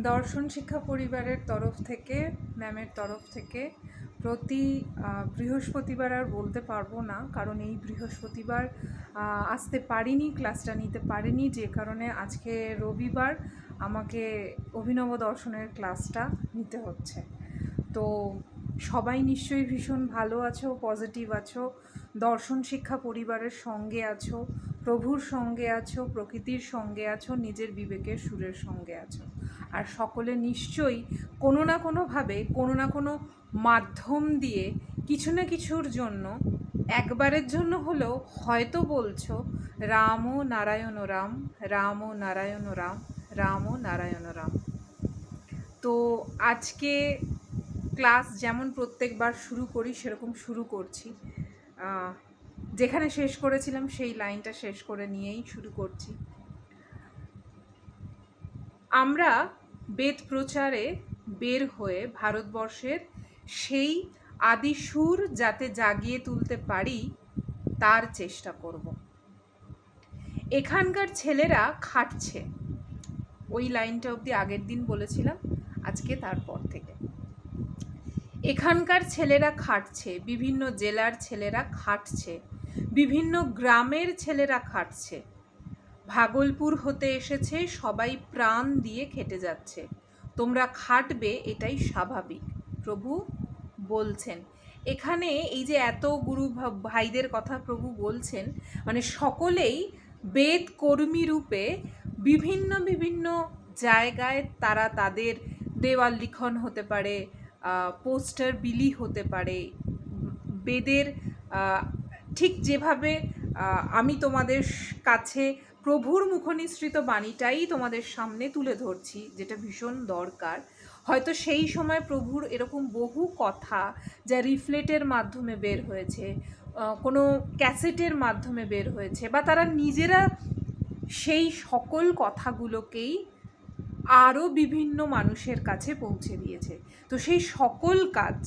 দর্শন শিক্ষা পরিবারের তরফ থেকে, ম্যামের তরফ থেকে প্রতি বৃহস্পতিবার আর বলতে পারবো না, কারণ এই বৃহস্পতিবার আসতে পারিনি, ক্লাসটা নিতে পারিনি, যে কারণে আজকে রবিবার আমাকে অভিনব দর্শনের ক্লাসটা নিতে হচ্ছে। তো সবাই নিশ্চয়ই ভীষণ ভালো আছো, পজিটিভ আছো, দর্শন শিক্ষা পরিবারের সঙ্গে আছো, প্রভুর সঙ্গে আছো, প্রকৃতির সঙ্গে আছো, নিজের বিবেকের সুরের সঙ্গে আছো। আর সকলে নিশ্চয়ই কোনো না কোনোভাবে, কোনো না কোনো মাধ্যম দিয়ে, কিছু না কিছুর জন্য, একবারের জন্য হলেও হয়তো বলছো রাম ও নারায়ণ রাম, রাম ও নারায়ণ রাম, রাম ও নারায়ণ রাম। তো আজকে ক্লাস যেমন প্রত্যেকবার শুরু করি সেরকম শুরু করছি। যেখানে শেষ করেছিলাম সেই লাইনটা শেষ করে নিয়েই শুরু করছি। আমরা বেদ প্রচারে বের হয়ে ভারতবর্ষের সেই আদি সুর যাতে জাগিয়ে তুলতে পারি তার চেষ্টা করব। এখানকার ছেলেরা খাটছে, ওই লাইনটা অবধি আগের দিন বলেছিলাম, আজকে তারপর থেকে এখানকার ছেলেরা খাটছে, বিভিন্ন জেলার ছেলেরা খাটছে, বিভিন্ন গ্রামের ছেলেরা খাটছে, ভাগলপুর হতে এসেছে, সবাই প্রাণ দিয়ে খেটে যাচ্ছে, তোমরা খাটবে, এটাই স্বাভাবিক, প্রভু বলছেন। এখানে এই যে এত গুরু ভাইদের কথা প্রভু বলছেন, মানে সকলেই বেদ কর্মী রূপে বিভিন্ন বিভিন্ন জায়গায় তারা তাদের দেওয়াল লিখন হতে পারে, পোস্টার বিলি হতে পারে, বেদের ঠিক যেভাবে আমি তোমাদের কাছে প্রভুর মুখনিসৃত বাণীটাই তোমাদের সামনে তুলে ধরছি, যেটা ভীষণ দরকার। হয়তো সেই সময় প্রভুর এরকম বহু কথা যা রিফ্লেটের মাধ্যমে বের হয়েছে, কোনো ক্যাসেটের মাধ্যমে বের হয়েছে, বা তারা নিজেরা সেই সকল কথাগুলোকেই আরও বিভিন্ন মানুষের কাছে পৌঁছে দিয়েছে। তো সেই সকল কাজ,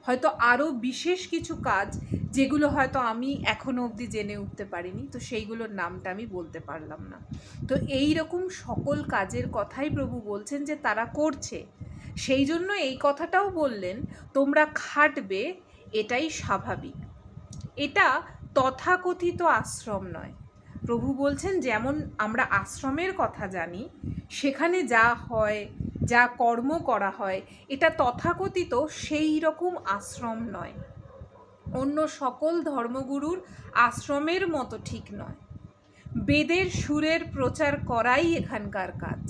হয়তো আরও বিশেষ কিছু কাজ যেগুলো হয়তো আমি এখনো অবধি জেনে উঠতে পারিনি, তো সেইগুলোর নামটা আমি বলতে পারলাম না। তো এই রকম সকল কাজের কথাই প্রভু বলছেন যে তারা করছে, সেই জন্য এই কথাটাও বললেন তোমরা খাটবে, এটাই স্বাভাবিক। এটা তথাকথিত আশ্রম নয়। প্রভু বলছেন যেমন আমরা আশ্রমের কথা জানি, সেখানে যা হয়, যা কর্ম করা হয়, এটা তথাকথিত সেই রকম আশ্রম নয়, অন্য সকল ধর্মগুরুর আশ্রমের মতো ঠিক নয়। বেদের সুরের প্রচার করাই এখানকার কাজ।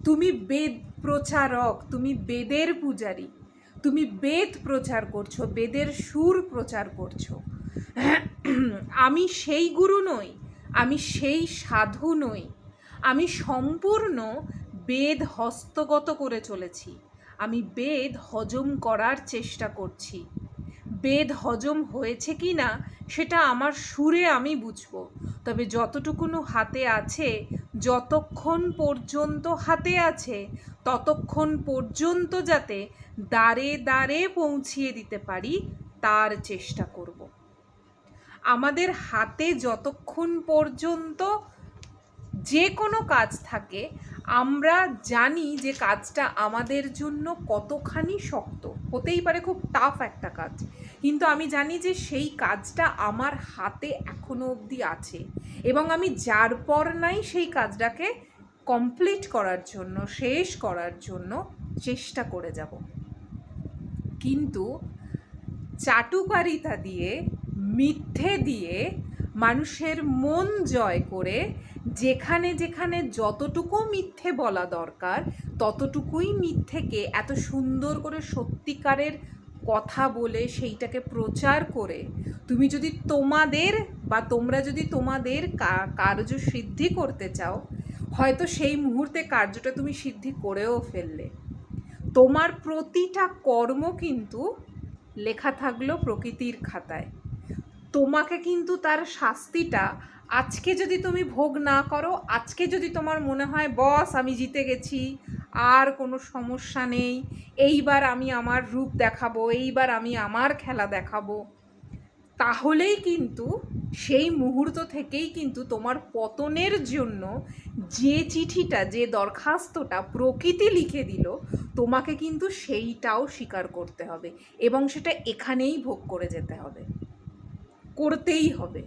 তুমি বেদ প্রচারক, তুমি বেদের পূজারী, তুমি বেদ প্রচার করছো, বেদের সুর প্রচার করছো। আমি সেই গুরু নই, আমি সেই সাধু নই, আমি সম্পূর্ণ বেদ হস্তগত করে চলেছি, আমি বেদ হজম করার চেষ্টা করছি। বেদ হজম হয়েছে কি না সেটা আমার সুরে আমি বুঝবো, তবে যতটুকুনো হাতে আছে, যতক্ষণ পর্যন্ত হাতে আছে, ততক্ষণ পর্যন্ত যাতে দ্বারে দ্বারে পৌঁছিয়ে দিতে পারি তার চেষ্টা করব। আমাদের হাতে যতক্ষণ পর্যন্ত যে কোনো কাজ থাকে, আমরা জানি যে কাজটা আমাদের জন্য কতখানি শক্ত, হতেই পারে খুব টাফ একটা কাজ, কিন্তু আমি জানি যে সেই কাজটা আমার হাতে এখনো অবধি আছে, এবং আমি যার পর নাই সেই কাজটাকে কমপ্লিট করার জন্য, শেষ করার জন্য চেষ্টা করে যাব। কিন্তু চাটুকারিতা দিয়ে, মিথ্যে দিয়ে, মানুষের মন জয় করে, যেখানে যেখানে যতটুকু মিথ্যে বলা দরকার ততটুকুই মিথ্যেকে এত সুন্দর করে সত্যিকারের কথা বলে সেইটাকে প্রচার করে, তুমি যদি তোমাদের বা তোমরা যদি তোমাদের কার্য সিদ্ধি করতে চাও, হয়তো সেই মুহূর্তে কার্যটা তুমি সিদ্ধি করেও ফেললে, তোমার প্রতিটা কর্ম কিন্তু লেখা থাকলো প্রকৃতির খাতায়। তোমাকে কিন্তু তার শাস্তিটা আজকে যদি তুমি ভোগ না করো, আজকে যদি তোমার মনে হয় বস আমি জিতে গেছি, আর কোনো সমস্যা নেই, এইবার আমি আমার রূপ দেখাবো, এইবার আমি আমার খেলা দেখাবো, তাহলেই কিন্তু সেই মুহূর্ত থেকেই কিন্তু তোমার পতনের জন্য যে চিঠিটা, যে দরখাস্তটা প্রকৃতি লিখে দিল, তোমাকে কিন্তু সেইটাও স্বীকার করতে হবে এবং সেটা এখানেই ভোগ করে যেতে হবে, করতেই হবে।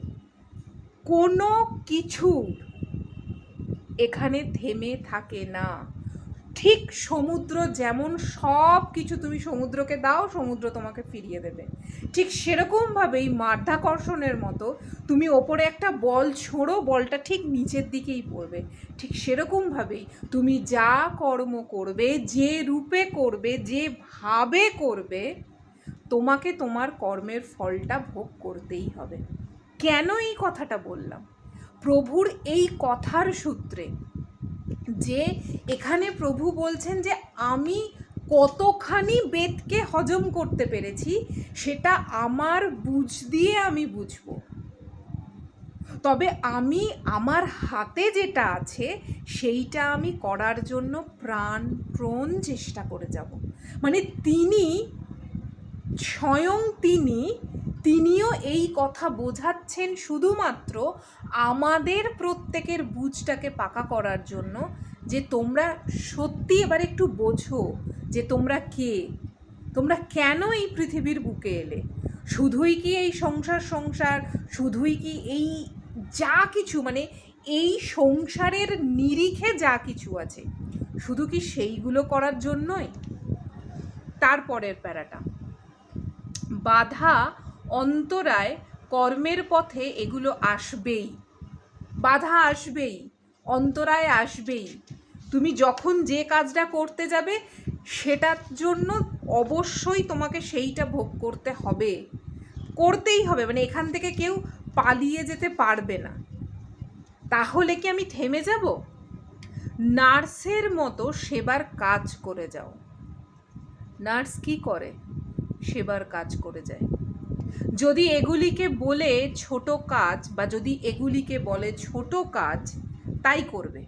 কোনো কিছু এখানে থেমে থাকে না। ঠিক সমুদ্র যেমন সব কিছু তুমি সমুদ্রকে দাও, সমুদ্র তোমাকে ফিরিয়ে দেবে, ঠিক সেরকমভাবেই মাধ্যাকর্ষণের মতো তুমি ওপরে একটা বল ছোঁড়ো, বলটা ঠিক নিচের দিকেই পড়বে। ঠিক সেরকমভাবেই তুমি যা কর্ম করবে, যে রূপে করবে, যে ভাবে করবে, তোমাকে তোমার কর্মের ফলটা ভোগ করতেই হবে। কেন এই কথাটা বললাম? প্রভুর এই কথার সূত্রে, যে এখানে প্রভু বলছেন যে আমি কতখানি বেদকে হজম করতে পেরেছি সেটা আমার বুঝ দিয়ে আমি বুঝবো, তবে আমি আমার হাতে যেটা আছে সেইটা আমি করার জন্য প্রাণপণ চেষ্টা করে যাব। মানে তিনি স্বয়ং তিনিও এই কথা বোঝাচ্ছেন শুধুমাত্র আমাদের প্রত্যেকের বুঝটাকে পাকা করার জন্য, যে তোমরা সত্যি এবার একটু বোঝো যে তোমরা কে, তোমরা কেন এই পৃথিবীর বুকে এলে। শুধুই কি এই সংসার, শুধুই কি এই যা কিছু, মানে এই সংসারের নিরিখে যা কিছু আছে, শুধু কি সেইগুলো করার জন্যই? তারপরের প্যারাটা, বাধা অন্তরায় কর্মের পথে এগুলো আসবেই, বাধা আসবেই, অন্তরায় আসবেই। তুমি যখন যে কাজটা করতে যাবে সেটার জন্য অবশ্যই তোমাকে সেইটা ভোগ করতে হবে, করতেই হবে। মানে এখান থেকে কেউ পালিয়ে যেতে পারবে না। তাহলে কি আমি থেমে যাব? নার্সের মতো সেবার কাজ করে যাও। নার্স কি করে? সেবার কাজ করে যায়। যদি এগুলিকে বলে ছোট কাজ, বা যদি এগুলিকে বলে ছোট কাজ, তাই করবে।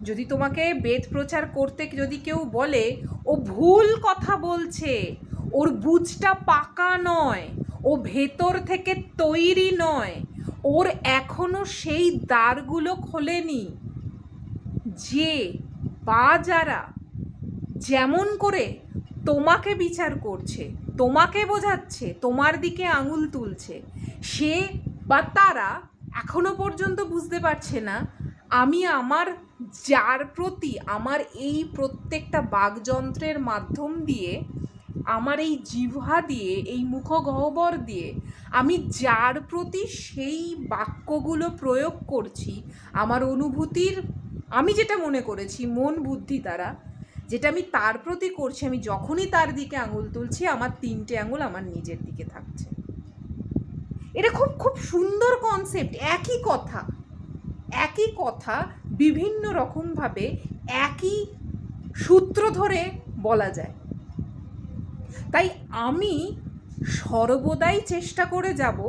যদি তোমাকে বেদ প্রচার করতে যদি কেউ বলে ও ভুল কথা বলছে, ওর বুঝটা পাকা নয়, ও ভেতর থেকে তৈরি নয়, ওর এখনো সেই দ্বারগুলো খোলেনি, যে বা যারা যেমন করে তোমাকে বিচার করছে, তোমাকে বোঝাচ্ছে, তোমার দিকে আঙুল তুলছে, সে বা তারা এখনো পর্যন্ত বুঝতে পারছে না আমি আমার যার প্রতি আমার এই প্রত্যেকটা বাকযন্ত্রের মাধ্যম দিয়ে, আমার এই জিহ্বা দিয়ে, এই মুখগহ্বর দিয়ে আমি যার প্রতি সেই বাক্যগুলো প্রয়োগ করছি, আমার অনুভূতির, আমি যেটা মনে করেছি মন বুদ্ধি দ্বারা যেটা আমি তার প্রতি করছি, আমি যখনই তার দিকে আঙুল তুলছি আমার 3টে আঙুল আমার নিজের দিকে থাকছে। এটা খুব খুব সুন্দর কনসেপ্ট। একই কথা বিভিন্ন রকমভাবে একই সূত্র ধরে বলা যায়। তাই আমি সর্বদাই চেষ্টা করে যাব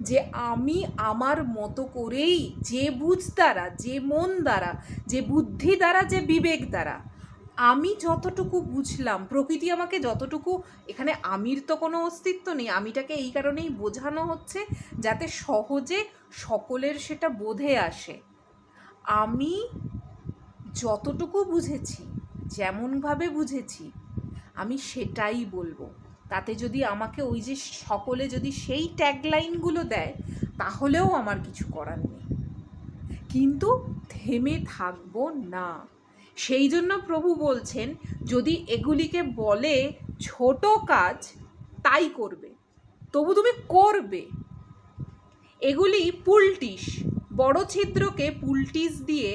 যে আমি আমার মতো করেই, যে বুঝ দ্বারা, যে মন দ্বারা, যে বুদ্ধি দ্বারা, যে বিবেক দ্বারা আমি যতটুকু বুঝলাম, প্রকৃতি আমাকে যতটুকু, এখানে আমির তো কোনো অস্তিত্ব নেই, আমিটাকে এই কারণেই বোঝানো হচ্ছে যাতে সহজে সকলের সেটা বোধে আসে। আমি যতটুকু বুঝেছি, যেমনভাবে বুঝেছি, আমি সেটাই বলবো। তাতে যদি আমাকে ওই যে সকলে যদি সেই ট্যাগলাইনগুলো দেয় তাহলেও আমার কিছু করার নেই, কিন্তু থেমে থাকবো না। সেই জন্য প্রভু বলছেন যদি এগুলিকে বলে ছোট কাজ তাই করবে, তবু তুমি করবে। এগুলি পুলটিস, বড় ছিদ্রকে পুলটিস দিয়ে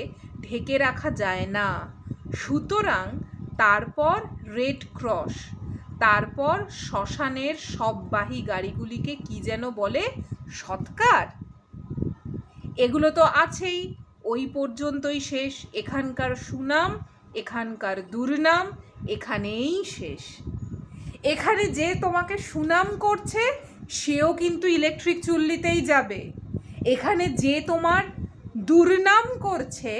ঢেকে রাখা যায় না। সুতরাং তারপর রেড ক্রস, তারপর শ্মশানের সববাহী গাড়িগুলিকে কি যেন বলে, সৎকার, এগুলো তো আছেই, ওই পর্যন্তই শেষ। এখানকার সুনাম, এখানকার দুর্নাম এখানেই শেষ। এখানে যে তোমাকে সুনাম করছে সেও কিন্তু ইলেকট্রিক চুল্লিতেই যাবে, এখানে যে তোমার দুর্নাম করছে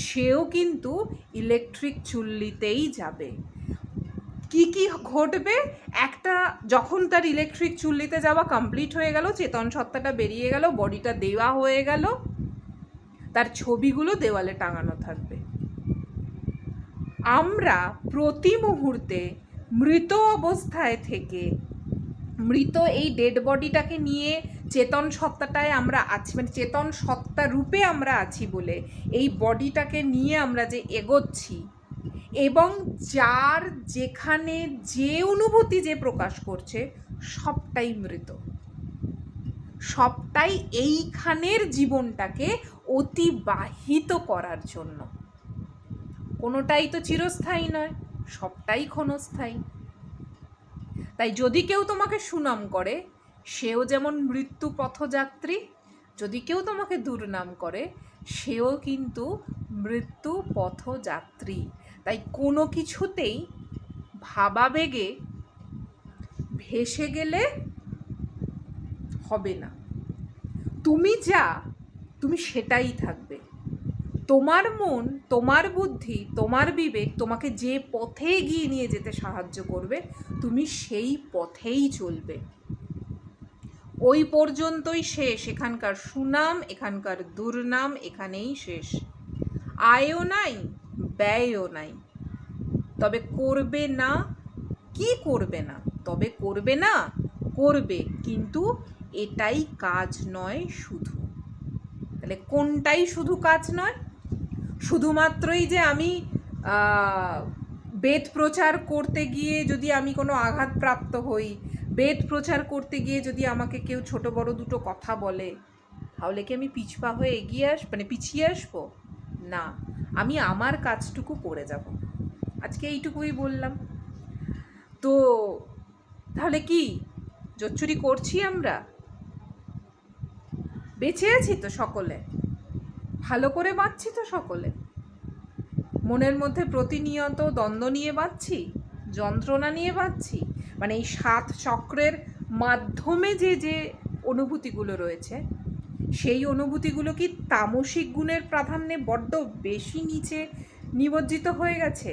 সেও কিন্তু ইলেকট্রিক চুল্লিতেই যাবে। কি কি ঘটবে, একটা যখন তার ইলেকট্রিক চুল্লিতে যাওয়া কমপ্লিট হয়ে গেল, চেতন সত্তাটা বেরিয়ে গেল, বডিটা দেওয়া হয়ে গেল, তার ছবিগুলো দেওয়ালে টাঙানো থাকবে। আমরা প্রতি মুহূর্তে মৃত অবস্থায় থেকে, মৃত এই ডেড বডিটাকে নিয়ে চেতন সত্তাটায় আমরা আছি, মানে চেতন সত্তা রূপে আমরা আছি বলে এই বডিটাকে নিয়ে আমরা যে এগোচ্ছি, এবং যার যেখানে যে অনুভূতি যে প্রকাশ করছে সবটাই মৃত, সবটাই এইখানের জীবনটাকে অতিবাহিত করার জন্য। কোনোটাই তো চিরস্থায়ী নয়, সবটাই ক্ষণস্থায়ী। তাই যদি কেউ তোমাকে সুনাম করে, সেও যেমন মৃত্যু পথযাত্রী, যদি কেউ তোমাকে দুর্নাম করে, সেও কিন্তু মৃত্যু পথযাত্রী। তাই কোনো কিছুতেই ভাবাবেগে ভেসে গেলে হবে না। তুমি যা, তুমি সেটাই থাকবে। তোমার মন, তোমার বুদ্ধি, তোমার বিবেক তোমাকে যে পথে এগিয়ে নিয়ে যেতে সাহায্য করবে, তুমি সেই পথেই চলবে। ওই পর্যন্তই শেষ। এখানকার সুনাম, এখানকার দুর্নাম এখানেই শেষ। আয়ও নাই, ব্যয়ও নাই। তবে করবে না, কি করবে না? তবে করবে না, করবে, কিন্তু এটাই কাজ নয় শুধু। তাহলে কোনটাই শুধু কাজ নয়? শুধুমাত্রই যে আমি বেদ প্রচার করতে গিয়ে যদি আমি কোনো আঘাতপ্রাপ্ত হই, বেদ প্রচার করতে গিয়ে যদি আমাকে কেউ ছোট বড় দুটো কথা বলে, তাহলে কি আমি পিছপা হয়ে এগিয়ে মানে পিছিয়ে আসবো? না, আমি আমার কাজটুকু করে যাব। আজকে এইটুকুই বললাম। তো তাহলে কি জোচ্চুরি করছি আমরা? বেঁচে আছি তো সকলে? ভালো করে বাঁচছি তো সকলে? মনের মধ্যে প্রতিনিয়ত দ্বন্দ্ব নিয়ে বাঁচছি, যন্ত্রণা নিয়ে বাঁচছি? মানে এই 7 চক্রের মাধ্যমে যে যে অনুভূতিগুলো রয়েছে, সেই অনুভূতিগুলো কি তামসিক গুণের প্রাধান্যে বড্ড বেশি নিচে নিমজ্জিত হয়ে গেছে?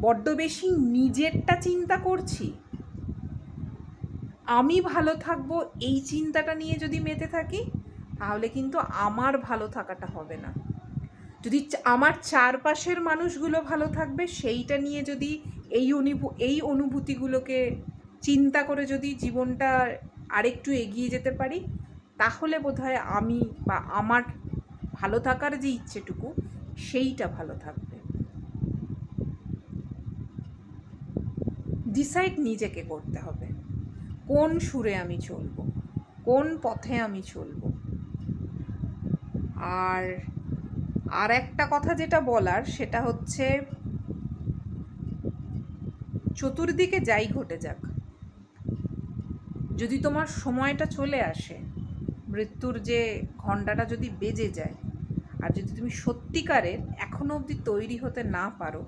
বড্ড বেশি নিজেরটা চিন্তা করছি? আমি ভালো থাকবো এই চিন্তাটা নিয়ে যদি মেতে থাকি, তাহলে কিন্তু আমার ভালো থাকাটা হবে না। যদি আমার চারপাশের মানুষগুলো ভালো থাকবে সেইটা নিয়ে যদি এই অনুভূতিগুলোকে চিন্তা করে যদি জীবনটা আরেকটু এগিয়ে যেতে পারি, তাহলে বোধহয় আমি বা আমার ভালো থাকার যে ইচ্ছেটুকু, সেইটা ভালো থাকবে। ডিসাইড নিজেকে করতে হবে কোন সুরে আমি চলবো, কোন পথে আমি চলবো। আর একটা কথা যেটা বলার, সেটা হচ্ছে চতুর্দিকে যাই ঘটে যাক, যদি তোমার সময়টা চলে আসে, মৃত্যুর যে ঘণ্টাটা যদি বেজে যায়, আর যদি তুমি সত্যিকারের এখনো অবধি তৈরি হতে না পারো,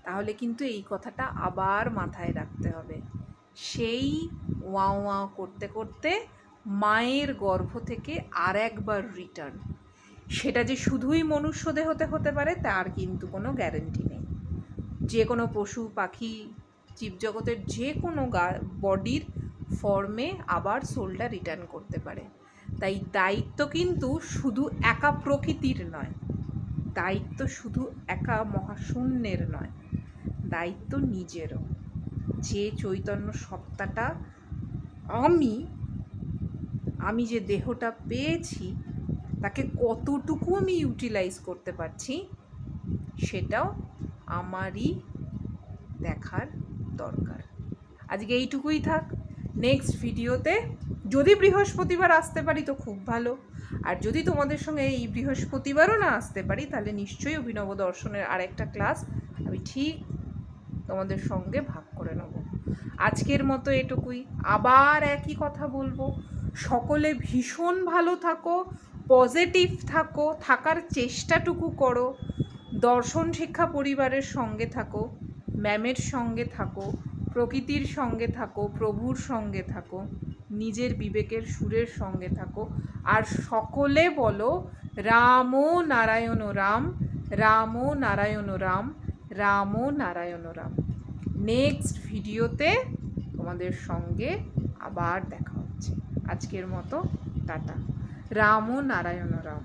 তাহলে কিন্তু এই কথাটা আবার মাথায় রাখতে হবে। সেই ওয়াও ওয়াও করতে করতে মায়ের গর্ভ থেকে আর একবার রিটার্ন, সেটা যে শুধুই মনুষ্য দেহতে হতে পারে তার কিন্তু কোনো গ্যারেন্টি নেই। যে কোনো পশু পাখি জীবজগতের যে কোনো বডির ফর্মে আবার সোলটা রিটার্ন করতে পারে। তাই দায়িত্ব কিন্তু শুধু একা প্রকৃতির নয়, দায়িত্ব শুধু একা মহাশূন্যের নয়, দায়িত্ব নিজেরও। যে চৈতন্য সত্তাটা আমি যে দেহটা পেয়েছি, তাকে কতটুকু আমি ইউটিলাইজ করতে পারছি, সেটাও আমারই দেখার দরকার। আজকে এইটুকুই থাক। নেক্সট ভিডিওতে যদি বৃহস্পতিবার আসতে পারি তো খুব ভালো, আর যদি তোমাদের সঙ্গে এই বৃহস্পতিবারও না আসতে পারি, তাহলে নিশ্চয়ই অভিনব দর্শনের আরেকটা ক্লাস আমি ঠিক তোমাদের সঙ্গে ভাগ করে নেব। আজকের মতো এটুকুই। আবার একই কথা বলবো, সকলে ভীষণ ভালো থাকো, পজিটিভ থাকো, থাকার চেষ্টাটুকু করো, দর্শন শিক্ষা পরিবারের সঙ্গে থাকো, ম্যামের সঙ্গে থাকো, প্রকৃতির সঙ্গে থাকো, প্রভুর সঙ্গে থাকো, নিজের বিবেকের সুরের সঙ্গে থাকো, আর সকলে বলো রাম নারায়ণ রাম, রাম নারায়ণ রাম, রাম নারায়ণ রাম। নেক্সট ভিডিওতে তোমাদের সঙ্গে আবার দেখা হচ্ছে। আজকের মতো টাটা। রাম ও নারায়ণ রাম।